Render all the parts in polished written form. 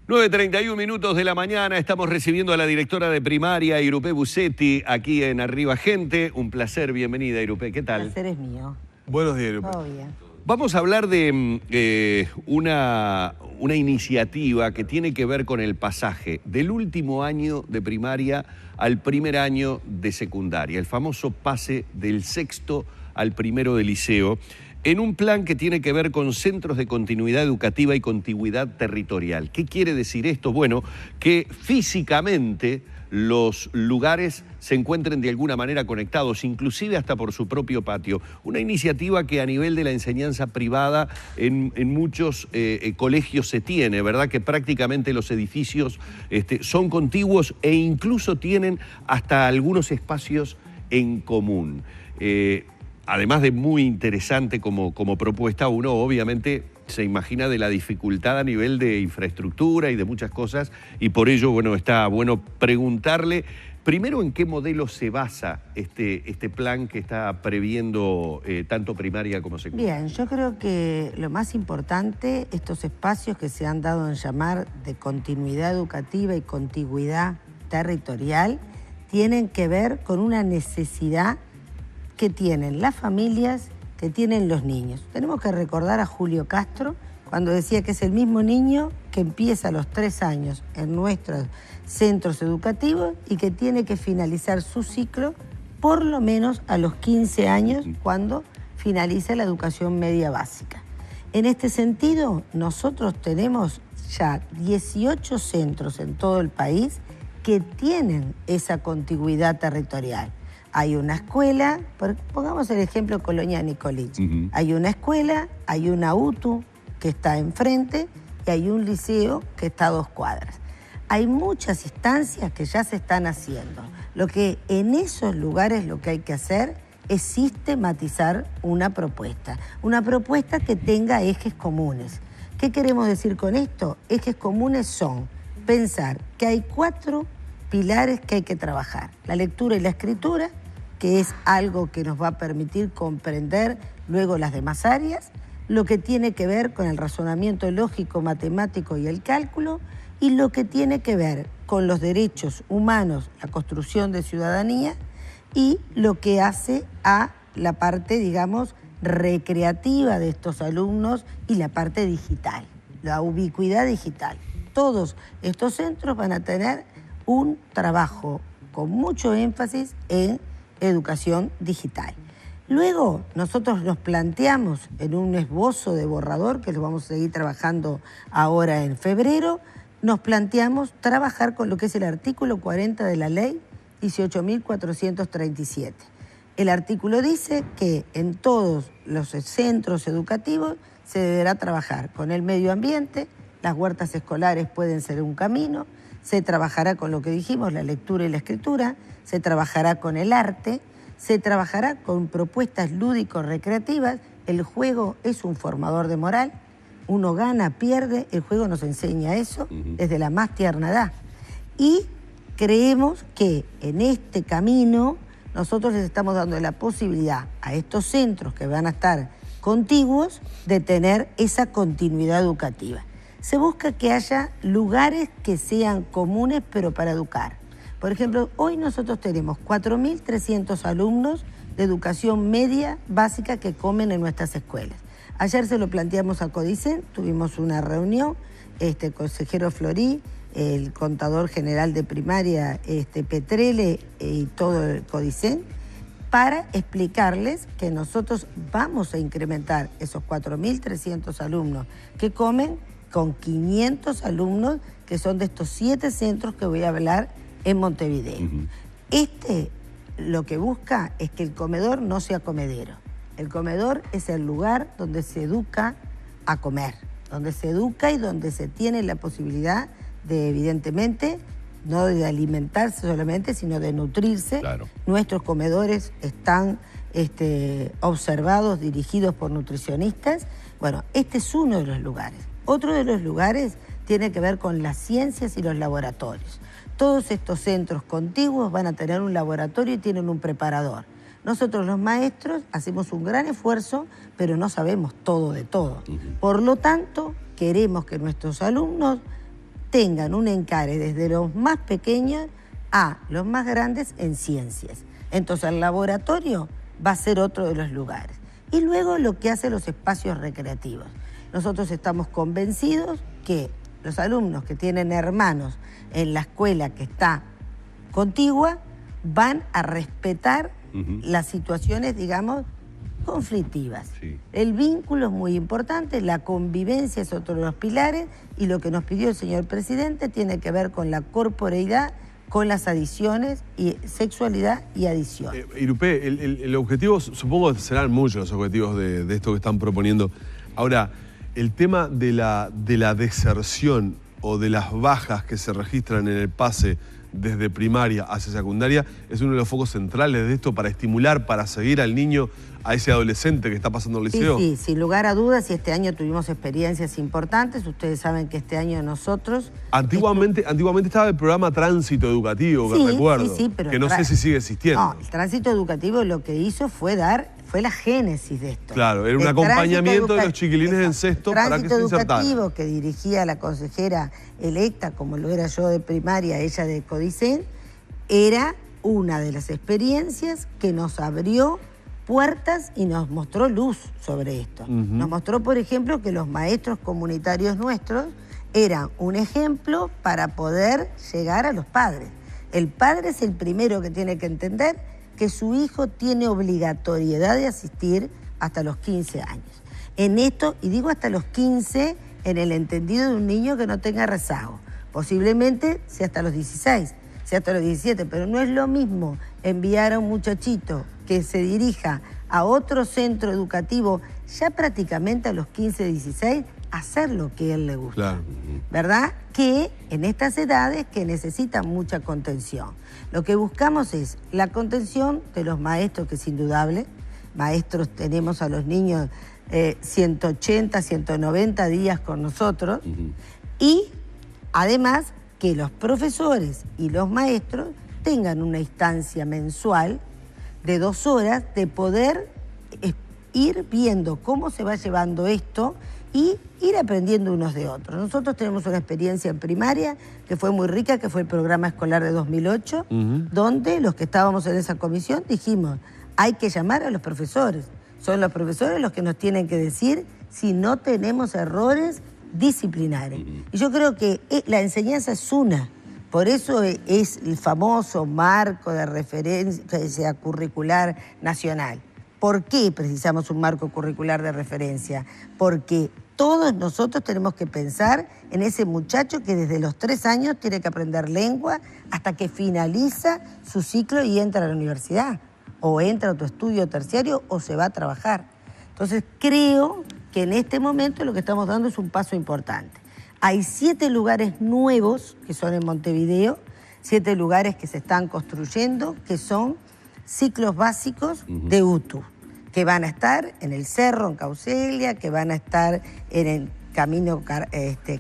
9:31 minutos de la mañana, estamos recibiendo a la directora de primaria, Irupé Busetti, aquí en Arriba Gente. Un placer, bienvenida, Irupé, ¿qué tal? El placer es mío. Buenos días, Irupé. Todo bien. Vamos a hablar de una iniciativa que tiene que ver con el pasaje del último año de primaria al primer año de secundaria, el famoso pase del sexto al primero de liceo, en un plan que tiene que ver con centros de continuidad educativa y contigüidad territorial. ¿Qué quiere decir esto? Bueno, que físicamente los lugares se encuentren de alguna manera conectados, inclusive hasta por su propio patio. Una iniciativa que a nivel de la enseñanza privada en muchos colegios se tiene, ¿verdad? Que prácticamente los edificios son contiguos e incluso tienen hasta algunos espacios en común. Además de muy interesante como propuesta, uno obviamente se imagina de la dificultad a nivel de infraestructura y de muchas cosas, y por ello, bueno, está bueno preguntarle primero en qué modelo se basa este plan que está previendo tanto primaria como secundaria. Bien, yo creo que lo más importante, estos espacios que se han dado en llamar de continuidad educativa y contigüidad territorial, tienen que ver con una necesidad que tienen las familias, que tienen los niños. Tenemos que recordar a Julio Castro cuando decía que es el mismo niño que empieza a los 3 años en nuestros centros educativos y que tiene que finalizar su ciclo por lo menos a los 15 años cuando finaliza la educación media básica. En este sentido, nosotros tenemos ya 18 centros en todo el país que tienen esa contigüidad territorial. Hay una escuela, pongamos el ejemplo Colonia Nicolich. Hay una escuela, hay una UTU que está enfrente y hay un liceo que está a 2 cuadras. Hay muchas instancias que ya se están haciendo. Lo que en esos lugares lo que hay que hacer es sistematizar una propuesta que tenga ejes comunes. ¿Qué queremos decir con esto? Ejes comunes son pensar que hay 4 pilares que hay que trabajar. La lectura y la escritura, que es algo que nos va a permitir comprender luego las demás áreas, lo que tiene que ver con el razonamiento lógico, matemático y el cálculo, y lo que tiene que ver con los derechos humanos, la construcción de ciudadanía, y lo que hace a la parte, digamos, recreativa de estos alumnos y la parte digital, la ubicuidad digital. Todos estos centros van a tener un trabajo con mucho énfasis en educación digital. Luego nosotros nos planteamos en un esbozo de borrador, que lo vamos a seguir trabajando ahora en febrero, nos planteamos trabajar con lo que es el artículo 40 de la ley 18.437. El artículo dice que en todos los centros educativos se deberá trabajar con el medio ambiente, las huertas escolares pueden ser un camino, se trabajará con lo que dijimos, la lectura y la escritura, se trabajará con el arte, se trabajará con propuestas lúdico-recreativas. El juego es un formador de moral, uno gana, pierde, el juego nos enseña eso desde la más tierna edad. Y creemos que en este camino nosotros les estamos dando la posibilidad a estos centros que van a estar contiguos de tener esa continuidad educativa. Se busca que haya lugares que sean comunes, pero para educar. Por ejemplo, hoy nosotros tenemos 4.300 alumnos de educación media básica que comen en nuestras escuelas. Ayer se lo planteamos a Codicen, tuvimos una reunión, el consejero Florí, el contador general de primaria, Petrele y todo el Codicen, para explicarles que nosotros vamos a incrementar esos 4.300 alumnos que comen con 500 alumnos que son de estos 7 centros que voy a hablar en Montevideo. Lo que busca es que el comedor no sea comedero. El comedor es el lugar donde se educa a comer, donde se educa y donde se tiene la posibilidad de, evidentemente, no de alimentarse solamente, sino de nutrirse. Claro. Nuestros comedores están observados, dirigidos por nutricionistas. Bueno, este es uno de los lugares. Otro de los lugares tiene que ver con las ciencias y los laboratorios. Todos estos centros contiguos van a tener un laboratorio y tienen un preparador. Nosotros los maestros hacemos un gran esfuerzo, pero no sabemos todo de todo. Por lo tanto, queremos que nuestros alumnos tengan un encare desde los más pequeños a los más grandes en ciencias. Entonces el laboratorio va a ser otro de los lugares. Y luego lo que hace los espacios recreativos. Nosotros estamos convencidos que los alumnos que tienen hermanos en la escuela que está contigua van a respetar las situaciones, digamos, conflictivas. Sí. El vínculo es muy importante, la convivencia es otro de los pilares y lo que nos pidió el señor presidente tiene que ver con la corporeidad, con las adiciones, y sexualidad y adición. Irupé, el objetivo, supongo que serán muchos los objetivos de esto que están proponiendo. Ahora, el tema de la deserción o de las bajas que se registran en el pase desde primaria hacia secundaria es uno de los focos centrales de esto para estimular, para seguir al niño, a ese adolescente que está pasando el liceo. Sí, sin lugar a dudas, y este año tuvimos experiencias importantes. Ustedes saben que este año nosotros... Antiguamente estaba el programa Tránsito Educativo, que recuerdo, pero que no sé si sigue existiendo. No, el Tránsito Educativo lo que hizo fue la génesis de esto. Claro, era un acompañamiento de los chiquilines en sexto para que se insertaran. Tránsito Educativo que dirigía la consejera electa, como lo era yo de primaria, ella de Codicen, era una de las experiencias que nos abrió puertas y nos mostró luz sobre esto. Nos mostró, por ejemplo, que los maestros comunitarios nuestros eran un ejemplo para poder llegar a los padres. El padre es el primero que tiene que entender que su hijo tiene obligatoriedad de asistir hasta los 15 años. En esto, y digo hasta los 15, en el entendido de un niño que no tenga rezago. Posiblemente sea hasta los 16, sea hasta los 17, pero no es lo mismo enviar a un muchachito que se dirija a otro centro educativo ya prácticamente a los 15, 16, a hacer lo que a él le gusta. Claro. ¿Verdad? Que en estas edades que necesitan mucha contención. Lo que buscamos es la contención de los maestros, que es indudable. Maestros, tenemos a los niños 180, 190 días con nosotros. Y además que los profesores y los maestros tengan una instancia mensual de 2 horas de poder ir viendo cómo se va llevando esto y ir aprendiendo unos de otros. Nosotros tenemos una experiencia en primaria que fue muy rica, que fue el programa escolar de 2008, donde los que estábamos en esa comisión dijimos, hay que llamar a los profesores. Son los profesores los que nos tienen que decir si no tenemos errores disciplinarios. Y yo creo que la enseñanza es una. Por eso es el famoso marco de referencia curricular nacional. ¿Por qué precisamos un marco curricular de referencia? Porque todos nosotros tenemos que pensar en ese muchacho que desde los 3 años tiene que aprender lengua hasta que finaliza su ciclo y entra a la universidad, o entra a tu estudio terciario o se va a trabajar. Entonces creo que en este momento lo que estamos dando es un paso importante. Hay 7 lugares nuevos que son en Montevideo, 7 lugares que se están construyendo, que son ciclos básicos de UTU, que van a estar en el Cerro, en Caucelia, que van a estar en el Camino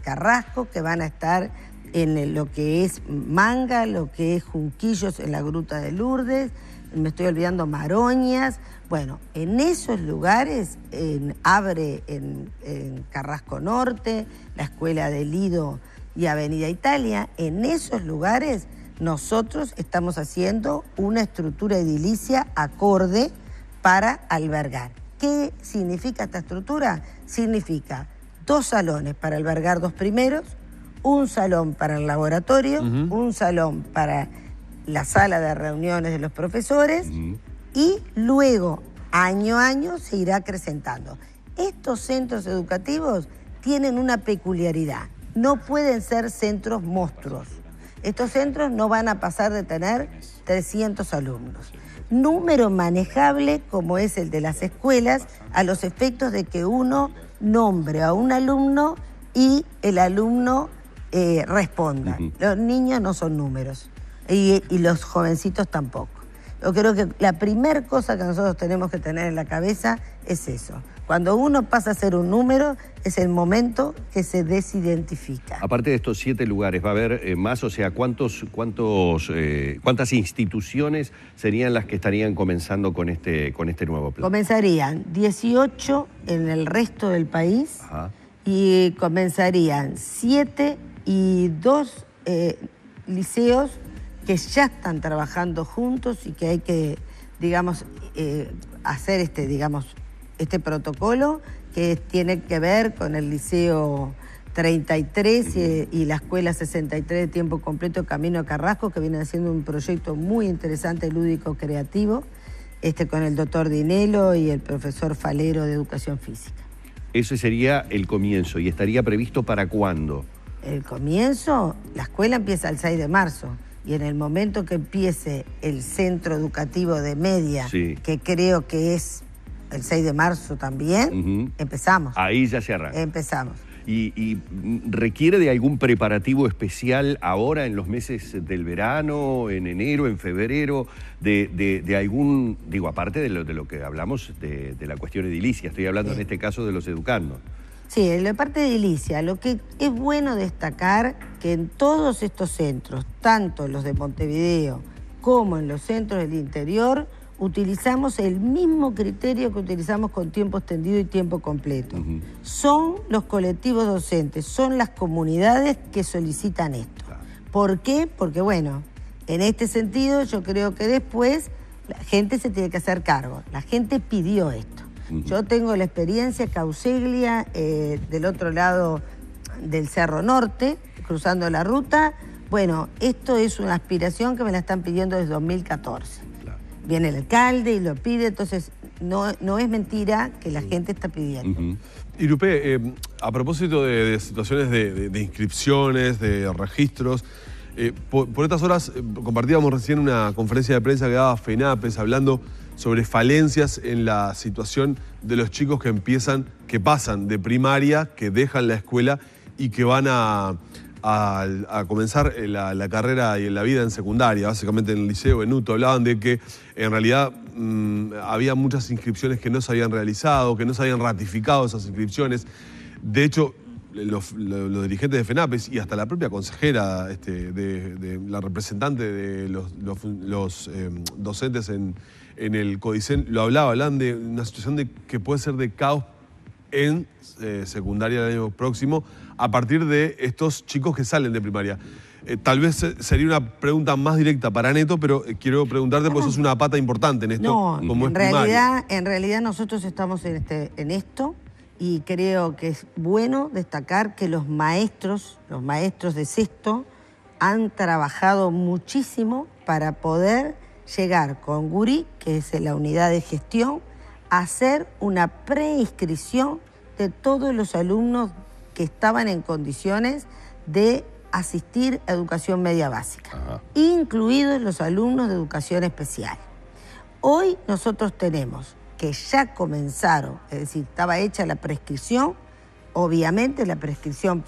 Carrasco, que van a estar en lo que es Manga, lo que es Junquillos en la Gruta de Lourdes, me estoy olvidando Maroñas. Bueno, en esos lugares abre en Carrasco Norte, la Escuela de Lido y Avenida Italia. En esos lugares nosotros estamos haciendo una estructura edilicia acorde para albergar. ¿Qué significa esta estructura? Significa 2 salones para albergar 2 primeros, un salón para el laboratorio, un salón para la sala de reuniones de los profesores y luego, año a año, se irá acrecentando. Estos centros educativos tienen una peculiaridad. No pueden ser centros monstruos. Estos centros no van a pasar de tener 300 alumnos. Número manejable, como es el de las escuelas, a los efectos de que uno nombre a un alumno y el alumno responda. Los niños no son números y los jovencitos tampoco. Yo creo que la primera cosa que nosotros tenemos que tener en la cabeza es eso. Cuando uno pasa a ser un número, es el momento que se desidentifica. Aparte de estos 7 lugares, ¿va a haber más? O sea, ¿cuántas instituciones serían las que estarían comenzando con este nuevo plan? Comenzarían 18 en el resto del país y comenzarían 7 y 2 liceos que ya están trabajando juntos y que hay que, digamos, hacer este protocolo que tiene que ver con el Liceo 33 y la Escuela 63 de tiempo completo Camino a Carrasco, que viene haciendo un proyecto muy interesante, lúdico, creativo, con el doctor Dinelo y el profesor Falero de Educación Física. Ese sería el comienzo. ¿Y estaría previsto para cuándo? El comienzo, la escuela empieza el 6 de marzo. Y en el momento que empiece el centro educativo de media, sí, que creo que es el 6 de marzo también, empezamos. Ahí ya se arranca. Empezamos. ¿Y requiere de algún preparativo especial ahora en los meses del verano, en enero, en febrero, de algún, digo, aparte de lo que hablamos de la cuestión edilicia, estoy hablando en este caso de los educandos? Sí, en la parte de edilicia, lo que es bueno destacar que en todos estos centros, tanto los de Montevideo como en los centros del interior, utilizamos el mismo criterio que utilizamos con tiempo extendido y tiempo completo. Son los colectivos docentes, son las comunidades que solicitan esto. ¿Por qué? Porque, bueno, en este sentido yo creo que después la gente se tiene que hacer cargo. La gente pidió esto. Yo tengo la experiencia Causeglia, del otro lado del Cerro Norte, cruzando la ruta. Bueno, esto es una aspiración que me la están pidiendo desde 2014. Viene el alcalde y lo pide, entonces no es mentira que la gente está pidiendo. Irupé, a propósito de situaciones de inscripciones, de registros, por estas horas compartíamos recién una conferencia de prensa que daba FENAPES hablando sobre falencias en la situación de los chicos que pasan de primaria, que dejan la escuela y que van a comenzar la carrera y la vida en secundaria, básicamente en el liceo, en UTO. Hablaban de que en realidad había muchas inscripciones que no se habían realizado, que no se habían ratificado esas inscripciones. De hecho, los dirigentes de FENAPES y hasta la propia consejera, de la representante de los docentes en el CODICEN, lo hablan de una situación que puede ser de caos en secundaria del año próximo, a partir de estos chicos que salen de primaria. Tal vez sería una pregunta más directa para Neto, pero quiero preguntarte, porque sos una pata importante en esto, como en realidad nosotros estamos en esto, y creo que es bueno destacar que los maestros de sexto han trabajado muchísimo para poder llegar con GURI, que es la unidad de gestión, a hacer una preinscripción de todos los alumnos que estaban en condiciones de asistir a educación media básica, incluidos los alumnos de educación especial. Hoy nosotros tenemos que ya comenzaron, es decir, estaba hecha la prescripción. Obviamente la prescripción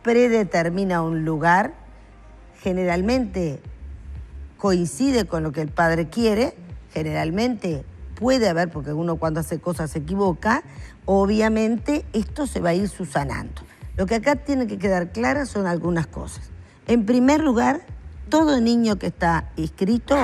predetermina un lugar, generalmente coincide con lo que el padre quiere, generalmente puede haber, porque uno cuando hace cosas se equivoca, obviamente esto se va a ir subsanando. Lo que acá tiene que quedar claro son algunas cosas. En primer lugar, todo niño que está inscrito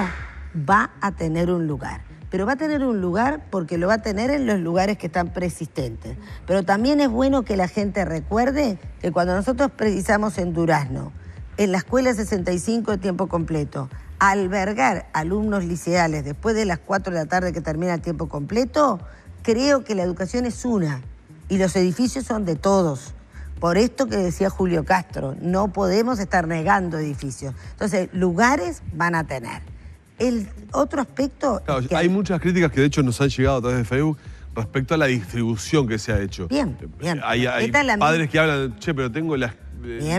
va a tener un lugar. Pero va a tener un lugar porque lo va a tener en los lugares que están preexistentes. Pero también es bueno que la gente recuerde que cuando nosotros precisamos en Durazno, en la Escuela 65 de tiempo completo, albergar alumnos liceales después de las 4 de la tarde que termina el tiempo completo, creo que la educación es una y los edificios son de todos. Por esto que decía Julio Castro, no podemos estar negando edificios. Entonces, lugares van a tener. El otro aspecto... Claro, hay muchas críticas que de hecho nos han llegado a través de Facebook respecto a la distribución que se ha hecho. Bien. Hay padres que hablan, che, pero tengo el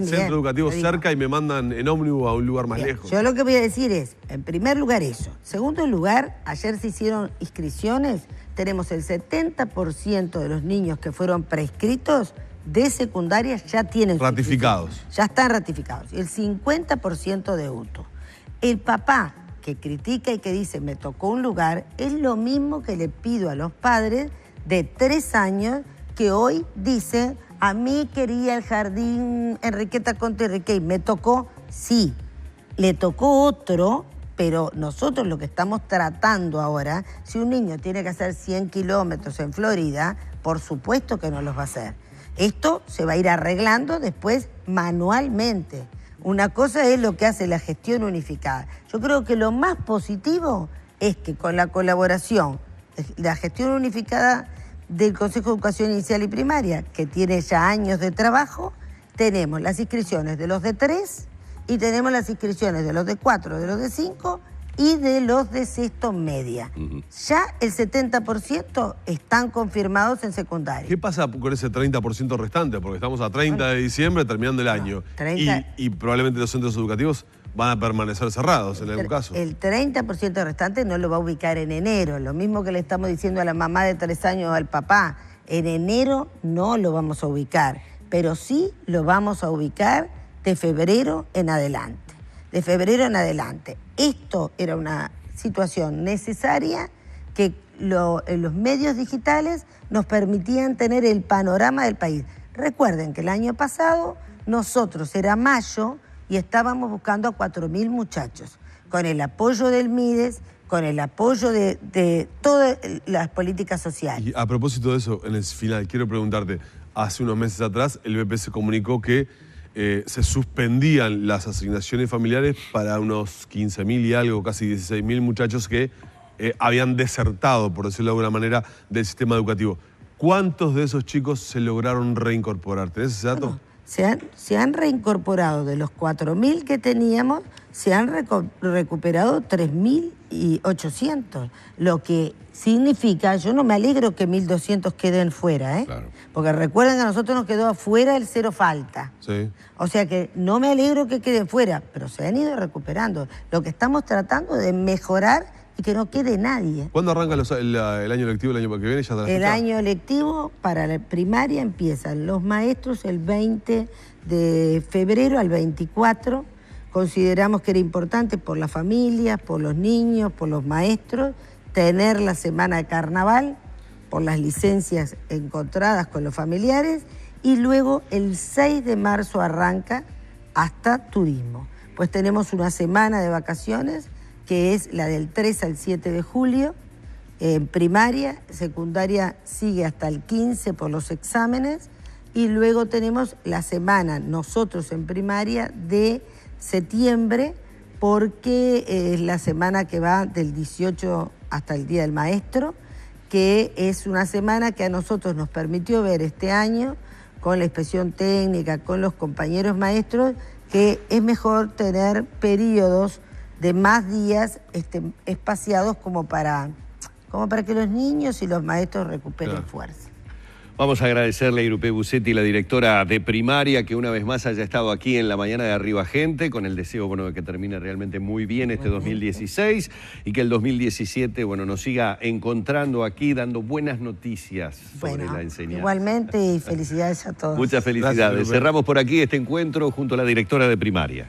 centro educativo cerca y me mandan en ómnibus a un lugar más lejos. Yo lo que voy a decir es, en primer lugar eso. Segundo lugar, ayer se hicieron inscripciones, tenemos el 70% de los niños que fueron prescritos de secundaria ya tienen ratificados. Ya están ratificados. Y el 50% de UTO. El papá que critica y que dice, me tocó un lugar, es lo mismo que le pido a los padres de 3 años que hoy dicen, a mí quería el jardín Enriqueta Conte Riquey, me tocó, sí, le tocó otro, pero nosotros lo que estamos tratando ahora, si un niño tiene que hacer 100 kilómetros en Florida, por supuesto que no los va a hacer. Esto se va a ir arreglando después manualmente. Una cosa es lo que hace la gestión unificada. Yo creo que lo más positivo es que con la colaboración, la gestión unificada del Consejo de Educación Inicial y Primaria, que tiene ya años de trabajo, tenemos las inscripciones de los de 3 y tenemos las inscripciones de los de 4, de los de 5 y de los de sexto media. Ya el 70% están confirmados en secundaria. ¿Qué pasa con ese 30% restante? Porque estamos a 30 de diciembre terminando el año. 30... Y probablemente los centros educativos van a permanecer cerrados en algún caso. El 30% restante no lo va a ubicar en enero. Lo mismo que le estamos diciendo a la mamá de 3 años o al papá. En enero no lo vamos a ubicar, pero sí lo vamos a ubicar de febrero en adelante. De febrero en adelante. Esto era una situación necesaria que los medios digitales nos permitían tener el panorama del país. Recuerden que el año pasado nosotros era mayo y estábamos buscando a 4.000 muchachos, con el apoyo del MIDES, con el apoyo de todas las políticas sociales. Y a propósito de eso, en el final, quiero preguntarte, hace unos meses atrás el BPS comunicó que se suspendían las asignaciones familiares para unos 15.000 y algo, casi 16.000 muchachos que habían desertado, por decirlo de alguna manera, del sistema educativo. ¿Cuántos de esos chicos se lograron reincorporar? ¿Tenés ese dato? Bueno, se han reincorporado de los 4.000 que teníamos, se han recuperado 3.800, lo que significa, yo no me alegro que 1.200 queden fuera, Claro. Porque recuerden que a nosotros nos quedó afuera el cero falta. Sí. O sea que no me alegro que queden fuera, pero se han ido recuperando. Lo que estamos tratando de mejorar y que no quede nadie. ¿Cuándo arranca el año lectivo el año que viene? ¿Ya está la El fecha? año lectivo para la primaria empiezan los maestros el 20 de febrero al 24. Consideramos que era importante por las familias, por los niños, por los maestros, tener la semana de carnaval, por las licencias encontradas con los familiares, y luego el 6 de marzo arranca hasta turismo. Pues tenemos una semana de vacaciones, que es la del 3 al 7 de julio, en primaria, secundaria sigue hasta el 15 por los exámenes, y luego tenemos la semana, nosotros en primaria, de septiembre, porque es la semana que va del 18 hasta el Día del Maestro, que es una semana que a nosotros nos permitió ver este año, con la inspección técnica, con los compañeros maestros, que es mejor tener periodos de más días espaciados como para que los niños y los maestros recuperen fuerza. Vamos a agradecerle a Irupé Busetti, la directora de primaria, que una vez más haya estado aquí en la mañana de Arriba Gente, con el deseo de que termine realmente muy bien este 2016 y que el 2017 nos siga encontrando aquí, dando buenas noticias sobre la enseñanza. Igualmente, y felicidades a todos. Muchas felicidades. Gracias, cerramos por aquí este encuentro junto a la directora de primaria.